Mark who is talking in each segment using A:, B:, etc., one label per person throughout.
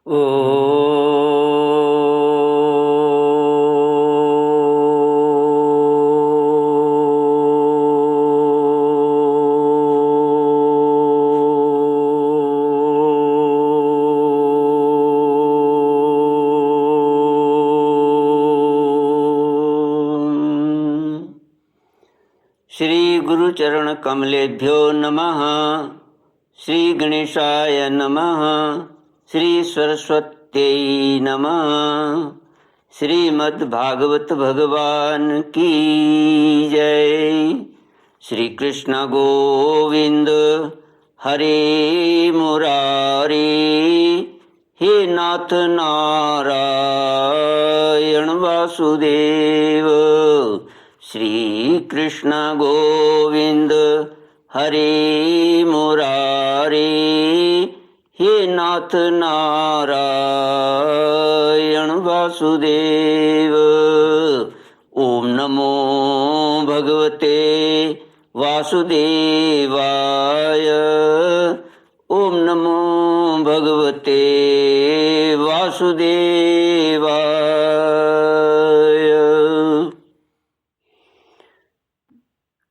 A: ओ श्री गुरुचरण कमलेभ्यो नमः। श्री गणेशाय नमः। श्री सरस्वत्यै नमः। श्रीमद्भागवत भगवान की जय। श्री कृष्ण गोविंद हरे मुरारी, हे नाथ नारायण वासुदेव। श्री कृष्ण गोविंद हरे मुरारी, हे नाथ नारायण वासुदेव। ओम नमो भगवते वासुदेवाय। ओम नमो भगवते वासुदेवाय।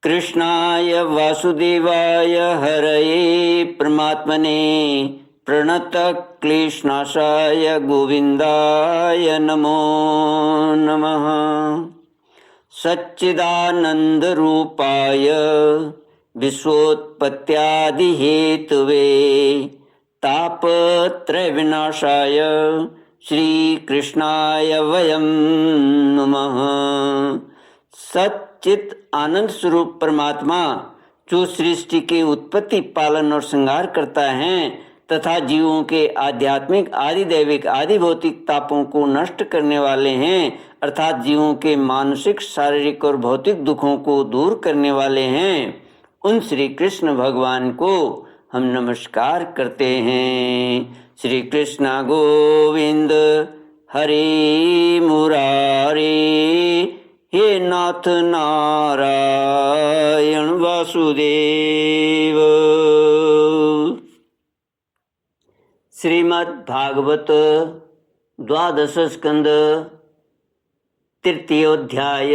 A: कृष्णाय वासुदेवाय हरये परमात्मने प्रणतक्लेशनाशाय गोविन्दाय नमो नमः। सच्चिदानन्दरूपाय विश्वोत्पत्त्यादिहेतवे तापत्रयविनाशाय श्रीकृष्णाय वयं नमः। सच्चित आनंद स्वरूप परमात्मा जो सृष्टि के उत्पत्ति, पालन और श्रृंगार करता है तथा जीवों के आध्यात्मिक, आदि दैविक, आदि भौतिक तापों को नष्ट करने वाले हैं, अर्थात जीवों के मानसिक, शारीरिक और भौतिक दुखों को दूर करने वाले हैं, उन श्री कृष्ण भगवान को हम नमस्कार करते हैं। श्री कृष्ण गोविंद हरे मुरारी, हे नाथ नारायण वासुदेव। श्रीमद् भागवत द्वादश स्कंद तृतीयोध्याय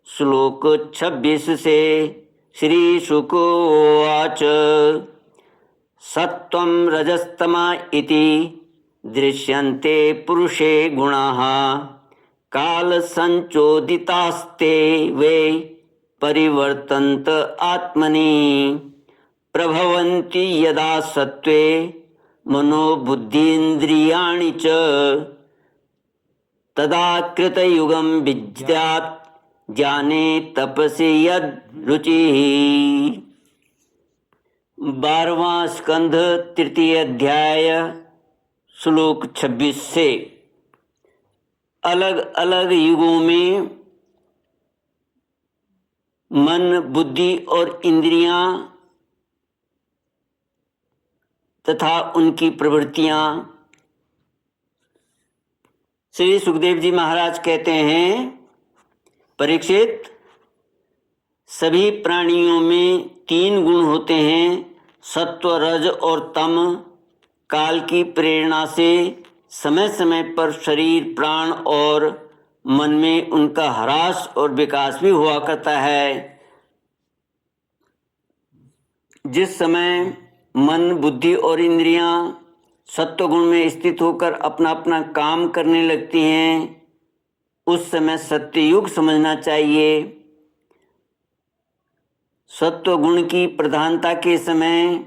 A: श्लोक 26 से श्री शुक उवाच। सत्वं रजस्तमा इति दृश्यन्ते पुरुषे गुणाः, काल संचोदितास्ते वे परिवर्तन्त आत्मनि। प्रभवन्ति यदा सत्त्वे मनोबुद्धीन्द्रियाणि च, तदा कृतयुगं विद्यात् ज्ञाने तपसि यद् रुचिः। 12वां स्कंध तृतीय अध्याय श्लोक 26 से। अलग अलग युगों में मन, बुद्धि और इंद्रियां तथा उनकी प्रवृत्तियां। श्री सुखदेव जी महाराज कहते हैं, परीक्षित, सभी प्राणियों में 3 गुण होते हैं, सत्व, रज और तम। काल की प्रेरणा से समय समय पर शरीर, प्राण और मन में उनका ह्रास और विकास भी हुआ करता है। जिस समय मन, बुद्धि और इंद्रियां सत्वगुण में स्थित होकर अपना अपना काम करने लगती हैं, उस समय सत्ययुग समझना चाहिए। सत्वगुण की प्रधानता के समय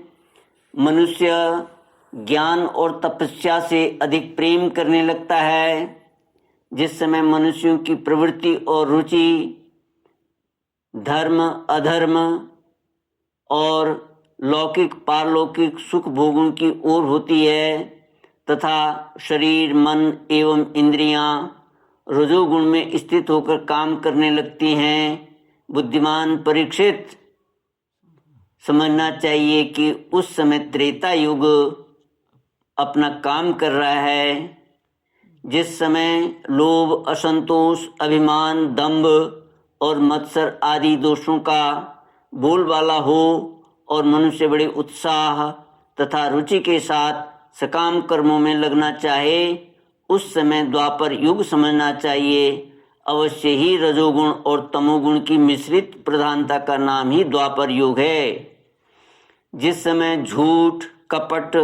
A: मनुष्य ज्ञान और तपस्या से अधिक प्रेम करने लगता है। जिस समय मनुष्यों की प्रवृत्ति और रुचि धर्म, अधर्म और लौकिक, पारलौकिक सुख भोगों की ओर होती है तथा शरीर, मन एवं इंद्रियां रजोगुण में स्थित होकर काम करने लगती हैं, बुद्धिमान परीक्षित समझना चाहिए कि उस समय त्रेता युग अपना काम कर रहा है। जिस समय लोभ, असंतोष, अभिमान, दंभ और मत्सर आदि दोषों का बोलबाला हो और मनुष्य बड़े उत्साह तथा रुचि के साथ सकाम कर्मों में लगना चाहे उस समय द्वापर युग समझना चाहिए। अवश्य ही रजोगुण और तमोगुण की मिश्रित प्रधानता का नाम ही द्वापर युग है। जिस समय झूठ, कपट,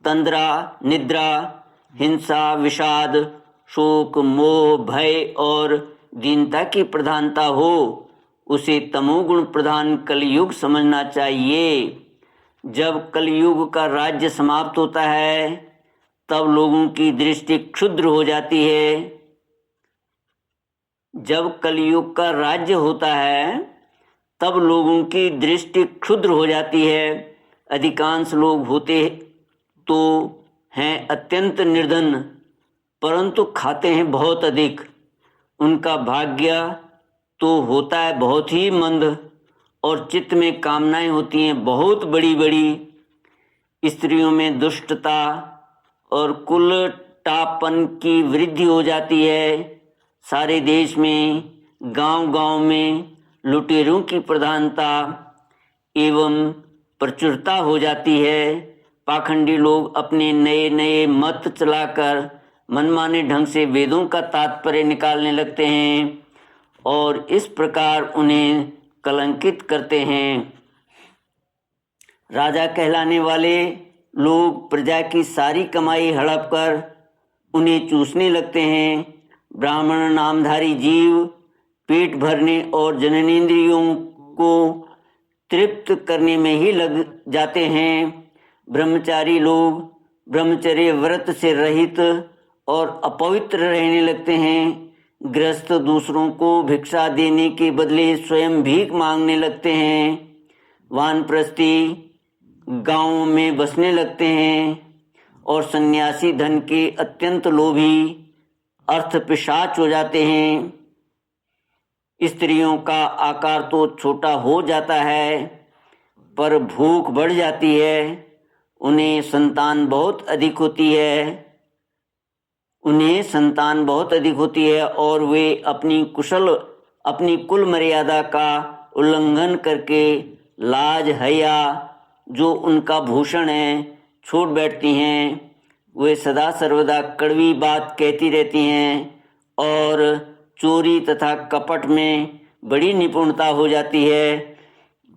A: तंद्रा, निद्रा, हिंसा, विषाद, शोक, मोह, भय और दीनता की प्रधानता हो उसे तमोगुण प्रधान कलयुग समझना चाहिए। जब कलयुग का राज्य समाप्त होता है तब लोगों की दृष्टि क्षुद्र हो जाती है। जब कलयुग का राज्य होता है तब लोगों की दृष्टि क्षुद्र हो जाती है। अधिकांश लोग होते तो हैं अत्यंत निर्धन परंतु खाते हैं बहुत अधिक। उनका भाग्य तो होता है बहुत ही मंद और चित्त में कामनाएं होती हैं बहुत बड़ी बड़ी। स्त्रियों में दुष्टता और कुलटापन की वृद्धि हो जाती है। सारे देश में गांव-गांव में लुटेरों की प्रधानता एवं प्रचुरता हो जाती है। पाखंडी लोग अपने नए नए मत चलाकर मनमाने ढंग से वेदों का तात्पर्य निकालने लगते हैं और इस प्रकार उन्हें कलंकित करते हैं। राजा कहलाने वाले लोग प्रजा की सारी कमाई हड़प कर उन्हें चूसने लगते हैं। ब्राह्मण नामधारी जीव पेट भरने और जननेंद्रियों को तृप्त करने में ही लग जाते हैं। ब्रह्मचारी लोग ब्रह्मचर्य व्रत से रहित और अपवित्र रहने लगते हैं। गृहस्थ दूसरों को भिक्षा देने के बदले स्वयं भीख मांगने लगते हैं। वानप्रस्थी गांवों में बसने लगते हैं और सन्यासी धन के अत्यंत लोभी अर्थ पिशाच हो जाते हैं। स्त्रियों का आकार तो छोटा हो जाता है पर भूख बढ़ जाती है। उन्हें संतान बहुत अधिक होती है और वे अपनी कुल मर्यादा का उल्लंघन करके लाज हया जो उनका भूषण है छोड़ बैठती हैं। वे सदा सर्वदा कड़वी बात कहती रहती हैं और चोरी तथा कपट में बड़ी निपुणता हो जाती है।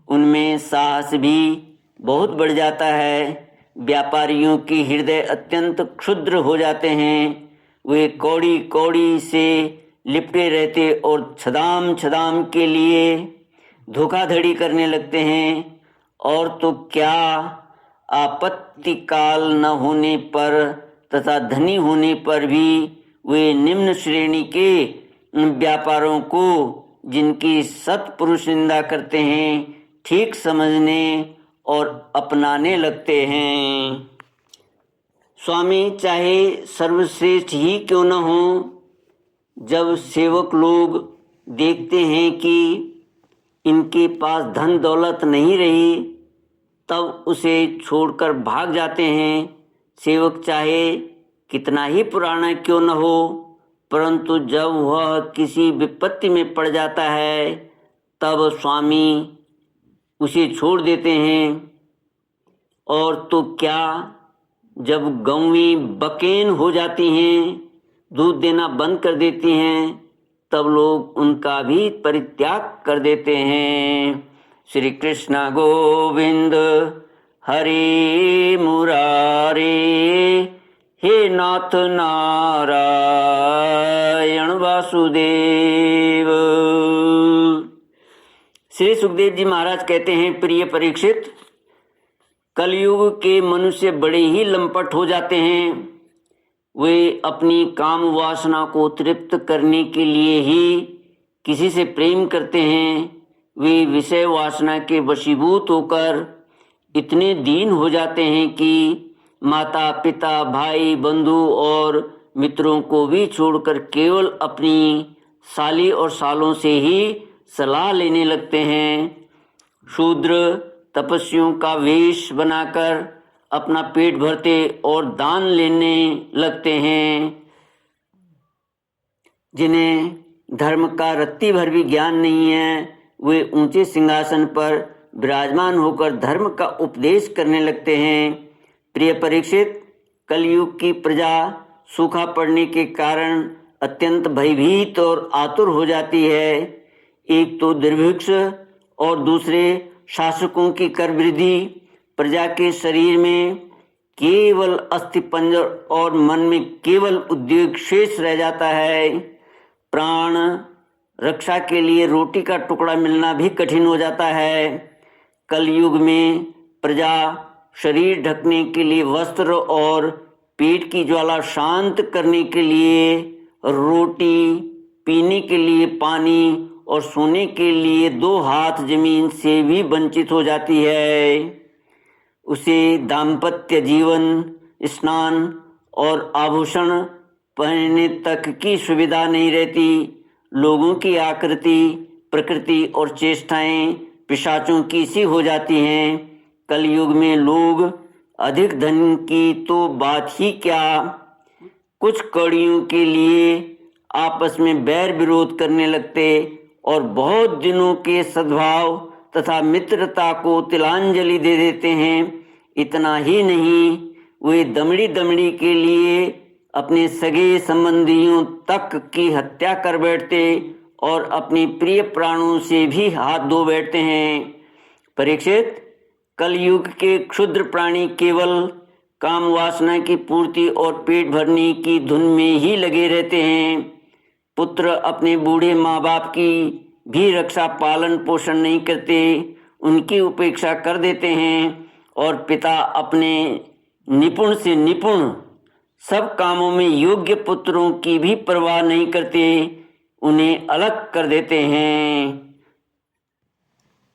A: उनमें साहस भी बहुत बढ़ जाता है। व्यापारियों के हृदय अत्यंत क्षुद्र हो जाते हैं। वे कौड़ी कौड़ी से लिपटे रहते और छदाम के लिए धोखाधड़ी करने लगते हैं। और तो क्या आपत्ति काल न होने पर तथा धनी होने पर भी वे निम्न श्रेणी के व्यापारों को जिनकी सत्पुरुष निंदा करते हैं ठीक समझने और अपनाने लगते हैं। स्वामी चाहे सर्वश्रेष्ठ ही क्यों न हो, जब सेवक लोग देखते हैं कि इनके पास धन दौलत नहीं रही तब उसे छोड़कर भाग जाते हैं। सेवक चाहे कितना ही पुराना क्यों न हो परंतु जब वह किसी विपत्ति में पड़ जाता है तब स्वामी उसे छोड़ देते हैं। और तो क्या जब गौएं बकेन हो जाती हैं, दूध देना बंद कर देती हैं, तब लोग उनका भी परित्याग कर देते हैं। श्री कृष्ण गोविंद हरे मुरारे, हे नाथ नारायण वासुदेव। श्री सुखदेव जी महाराज कहते हैं, प्रिय परीक्षित, कलयुग के मनुष्य बड़े ही लंपट हो जाते हैं। वे अपनी काम वासना को तृप्त करने के लिए ही किसी से प्रेम करते हैं। वे विषय वासना के वशीभूत होकर इतने दीन हो जाते हैं कि माता पिता भाई बंधु और मित्रों को भी छोड़कर केवल अपनी साली और सालों से ही सलाह लेने लगते हैं। शूद्र तपस्वियों का वेश बनाकर अपना पेट भरते और दान लेने लगते हैं। जिन्हें धर्म का रत्ती भर भी ज्ञान नहीं है वे ऊंचे सिंहासन पर विराजमान होकर धर्म का उपदेश करने लगते हैं। प्रिय परीक्षित, कलयुग की प्रजा सूखा पड़ने के कारण अत्यंत भयभीत और आतुर हो जाती है। एक तो दुर्भिक्ष और दूसरे शासकों की कर वृद्धि। प्रजा के शरीर में केवल अस्थिपंजर और मन में केवल उद्वेग शेष रह जाता है। प्राण रक्षा के लिए रोटी का टुकड़ा मिलना भी कठिन हो जाता है। कलयुग में प्रजा शरीर ढकने के लिए वस्त्र और पेट की ज्वाला शांत करने के लिए रोटी, पीने के लिए पानी और सोने के लिए 2 हाथ जमीन से भी वंचित हो जाती है। उसे दाम्पत्य जीवन, स्नान और आभूषण पहनने तक की सुविधा नहीं रहती। लोगों की आकृति, प्रकृति और चेष्टाएं पिशाचों की सी हो जाती हैं। कलयुग में लोग अधिक धन की तो बात ही क्या, कुछ कड़ियों के लिए आपस में बैर विरोध करने लगते और बहुत दिनों के सद्भाव तथा मित्रता को तिलांजलि दे देते हैं। इतना ही नहीं, वे दमड़ी दमड़ी के लिए अपने सगे संबंधियों तक की हत्या कर बैठते और अपने प्रिय प्राणों से भी हाथ धो बैठते हैं। परीक्षित, कलयुग के क्षुद्र प्राणी केवल काम वासना की पूर्ति और पेट भरने की धुन में ही लगे रहते हैं। पुत्र अपने बूढ़े माँ बाप की भी रक्षा पालन पोषण नहीं करते, उनकी उपेक्षा कर देते हैं और पिता अपने निपुण से निपुण सब कामों में योग्य पुत्रों की भी परवाह नहीं करते, उन्हें अलग कर देते हैं।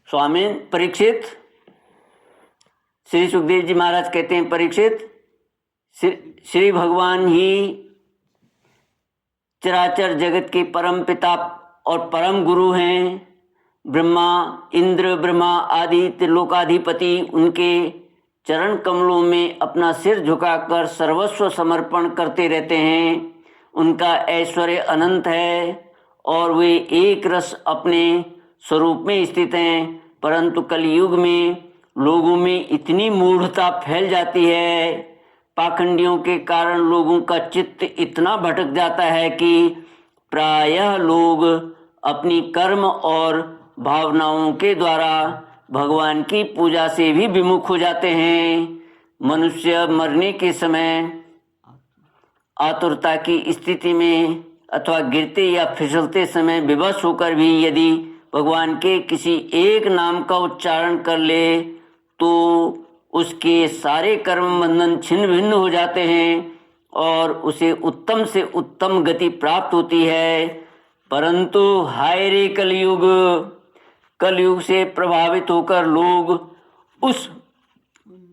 A: स्वामी परीक्षित, श्री सुखदेव जी महाराज कहते हैं, परीक्षित, श्री भगवान ही चराचर जगत के परम पिता और परम गुरु हैं। ब्रह्मा, इंद्र, ब्रह्मा आदि त्रिलोकाधिपति उनके चरण कमलों में अपना सिर झुकाकर सर्वस्व समर्पण करते रहते हैं। उनका ऐश्वर्य अनंत है और वे एक रस अपने स्वरूप में स्थित हैं, परंतु कलयुग में लोगों में इतनी मूढ़ता फैल जाती है, पाखंडियों के कारण लोगों का चित्त इतना भटक जाता है कि प्रायः लोग अपनी कर्म और भावनाओं के द्वारा भगवान की पूजा से भी विमुख हो जाते हैं। मनुष्य मरने के समय आतुरता की स्थिति में अथवा गिरते या फिसलते समय विवश होकर भी यदि भगवान के किसी एक नाम का उच्चारण कर ले तो उसके सारे कर्म बंधन छिन्न भिन्न हो जाते हैं और उसे उत्तम से उत्तम गति प्राप्त होती है। परंतु हाय रे कलयुग, कलयुग से प्रभावित होकर लोग उन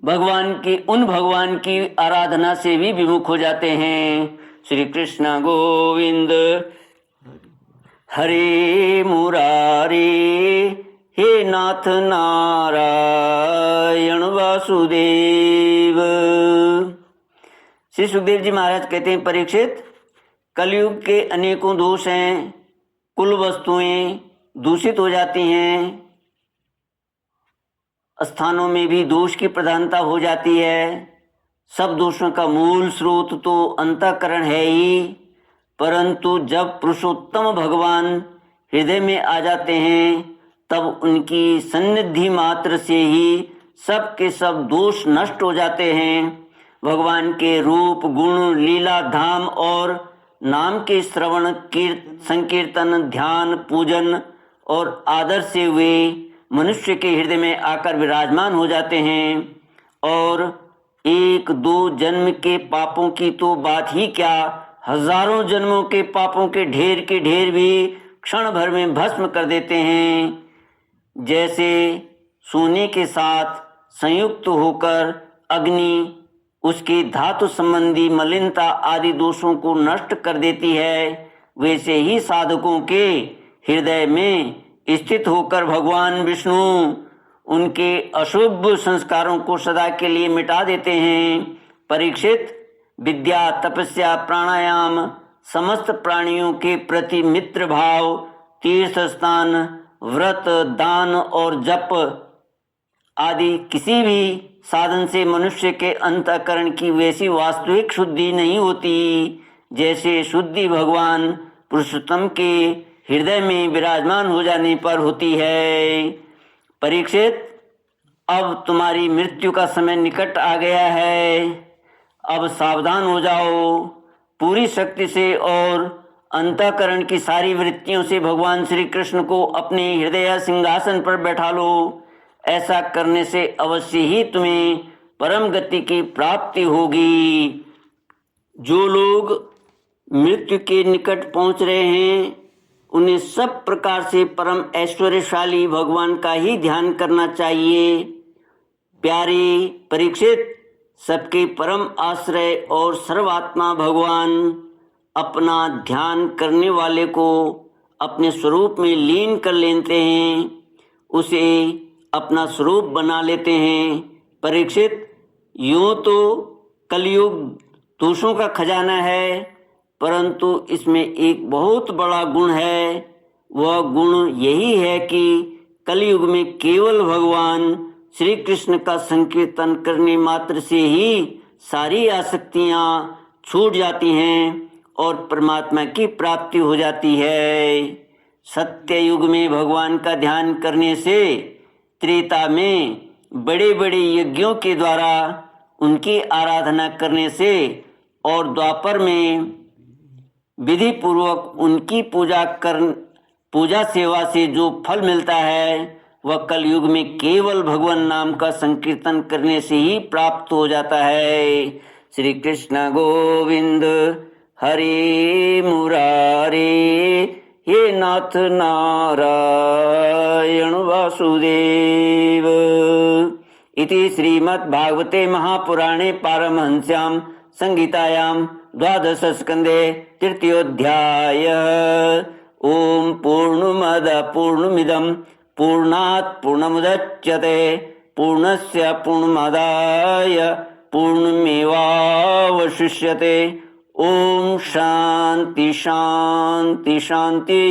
A: भगवान की आराधना से भी विमुख हो जाते हैं। श्री कृष्ण गोविंद हरे मुरारे, हे नाथ नारायण वासुदेव। श्री सुखदेव जी महाराज कहते हैं, परीक्षित, कलयुग के अनेकों दोष हैं। कुल वस्तुएं दूषित हो जाती हैं, स्थानों में भी दोष की प्रधानता हो जाती है। सब दोषों का मूल स्रोत तो अंतःकरण है ही, परंतु जब पुरुषोत्तम भगवान हृदय में आ जाते हैं तब उनकी सन्निधि मात्र से ही सब के सब दोष नष्ट हो जाते हैं। भगवान के रूप, गुण, लीला, धाम और नाम के श्रवण, संकीर्तन, ध्यान, पूजन और आदर से वे मनुष्य के हृदय में आकर विराजमान हो जाते हैं और 1-2 जन्म के पापों की तो बात ही क्या, हजारों जन्मों के पापों के ढेर भी क्षण भर में भस्म कर देते हैं। जैसे सोने के साथ संयुक्त होकर अग्नि उसके धातु संबंधी मलिनता आदि दोषों को नष्ट कर देती है, वैसे ही साधकों के हृदय में स्थित होकर भगवान विष्णु उनके अशुभ संस्कारों को सदा के लिए मिटा देते हैं। परीक्षित, विद्या, तपस्या, प्राणायाम, समस्त प्राणियों के प्रति मित्र भाव, तीर्थ स्थान, व्रत, दान और जप आदि किसी भी साधन से मनुष्य के अंतःकरण की वैसी वास्तविक शुद्धि नहीं होती जैसे शुद्धि भगवान पुरुषोत्तम के हृदय में विराजमान हो जाने पर होती है। परीक्षित, अब तुम्हारी मृत्यु का समय निकट आ गया है। अब सावधान हो जाओ, पूरी शक्ति से और अंतःकरण की सारी वृत्तियों से भगवान श्री कृष्ण को अपने हृदय सिंहासन पर बैठा लो। ऐसा करने से अवश्य ही तुम्हें परम गति की प्राप्ति होगी। जो लोग मृत्यु के निकट पहुंच रहे हैं उन्हें सब प्रकार से परम ऐश्वर्यशाली भगवान का ही ध्यान करना चाहिए। प्यारे परीक्षित, सबके परम आश्रय और सर्वात्मा भगवान अपना ध्यान करने वाले को अपने स्वरूप में लीन कर लेते हैं, उसे अपना स्वरूप बना लेते हैं। परीक्षित, यूं तो कलयुग दोषों का खजाना है, परंतु इसमें एक बहुत बड़ा गुण है। वह गुण यही है कि कलयुग में केवल भगवान श्री कृष्ण का संकीर्तन करने मात्र से ही सारी आसक्तियां छूट जाती हैं और परमात्मा की प्राप्ति हो जाती है। सत्य युग में भगवान का ध्यान करने से, त्रेता में बड़े बड़े यज्ञों के द्वारा उनकी आराधना करने से और द्वापर में विधि पूर्वक उनकी पूजा सेवा से जो फल मिलता है वह कलयुग में केवल भगवान नाम का संकीर्तन करने से ही प्राप्त हो जाता है। श्री कृष्ण गोविंद हरे मुरारे, हे नाथ नारायण वासुदेव। इति श्रीमद्भागवते महापुराणे पारमहंस्यां संहितायां द्वादश स्कंदे तृतीयोऽध्यायः। ओम पूर्णमदः पूर्णमिदं पूर्णात् पूर्णमुदच्यते पूर्णस्य पूर्णमादाय पूर्णमेवावशिष्यते। ओम शांति शांति शांति।